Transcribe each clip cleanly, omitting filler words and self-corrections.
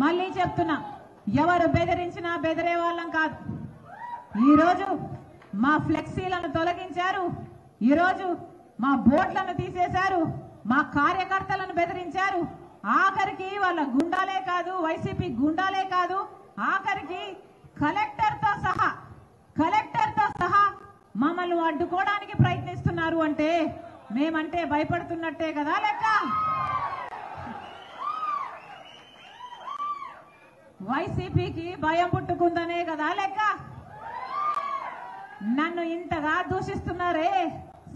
మళ్ళీ చెప్తున్నా, ఎవరు బెదిరించినా బెదిరే వాళ్ళం కాదు. ఈరోజు మా ఫ్లెక్సీలను తొలగించారు, ఈరోజు మా బోర్డులను తీసేశారు, మా కార్యకర్తలను బెదిరించారు, ఆఖరికి వాళ్ళ గుండాలే కాదు, వైసీపీ గుండాలే కాదు, ఆఖరికి కలెక్టర్తో సహా మమ్మల్ని అడ్డుకోవడానికి ప్రయత్నిస్తున్నారు. అంటే మేమంటే భయపడుతున్నట్టే కదా లెక్క. వైసీపీకి భయం పుట్టుకుందనే కదా లెక్క. నన్ను ఇంతగా దూషిస్తున్నారే,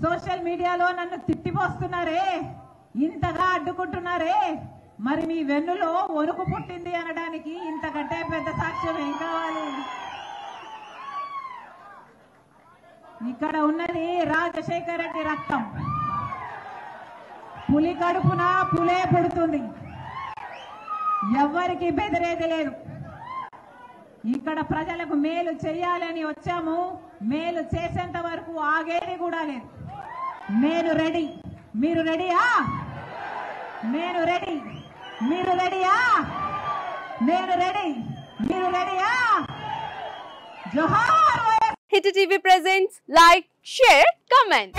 సోషల్ మీడియాలో నన్ను తిట్టిపోస్తున్నారే, ఇంతగా అడ్డుకుంటున్నారే, మరి మీ వెన్నులో వణుకు పుట్టింది అనడానికి ఇంతకంటే పెద్ద సాక్ష్యం ఏం కావాలి? ఇక్కడ ఉన్నది రాజశేఖర రెడ్డి రక్తం. పులి కడుపున పులే పుడుతుంది. ఎవ్వరికి బెదిరేది లేదు. ఇక్కడ ప్రజలకు మేలు చేయాలని వచ్చాము. మేలు చేసేంత వరకు ఆగేది కూడా లేదు. నేను రెడీ, మీరు రెడీయా? నేను రెడీ, మీరు రెడీయా? నేను రెడీ, మీరు రెడీయా? జోహార్. Hit TV presents like, share, comment.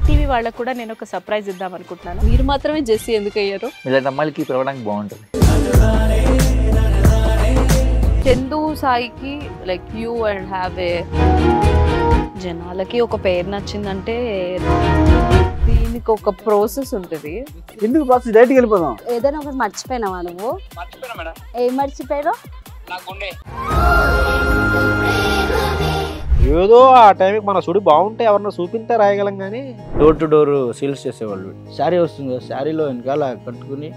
TV వాళ్ళకు కూడా నేను ఒక సర్ప్రైజ్ ఇద్దాం అనుకుంటున్నాను. మీరు మాత్రమే జెస్సీ ఎందుకు అయ్యారు? ఇలాంటి అమ్మాయిలకి పిలవడానికి బాగుంటుంది. చందు సాయికి like you and have a జనాలకి ఒక పేరు నచ్చిందంటే దీనికి ఒక ప్రాసెస్ ఉంటుంది. ఎందుకు ప్రాసెస్? డైరెక్ట్ వెళ్ళిపోదాం. ఏదైనా ఒకటి మర్చిపోయినావా నువ్వు? మర్చిపోయినా మేడం. ఏం మర్చిపోయావు? ఏదో ఆ టైంకి మన సుడి బాగుంటే ఎవరన్నా చూపిస్తే రాయగలం కానీ డోర్ టు డోర్ సేల్స్ చేసేవాళ్ళు. శారీ వస్తుంది, శారీలో వెనకాల కట్టుకుని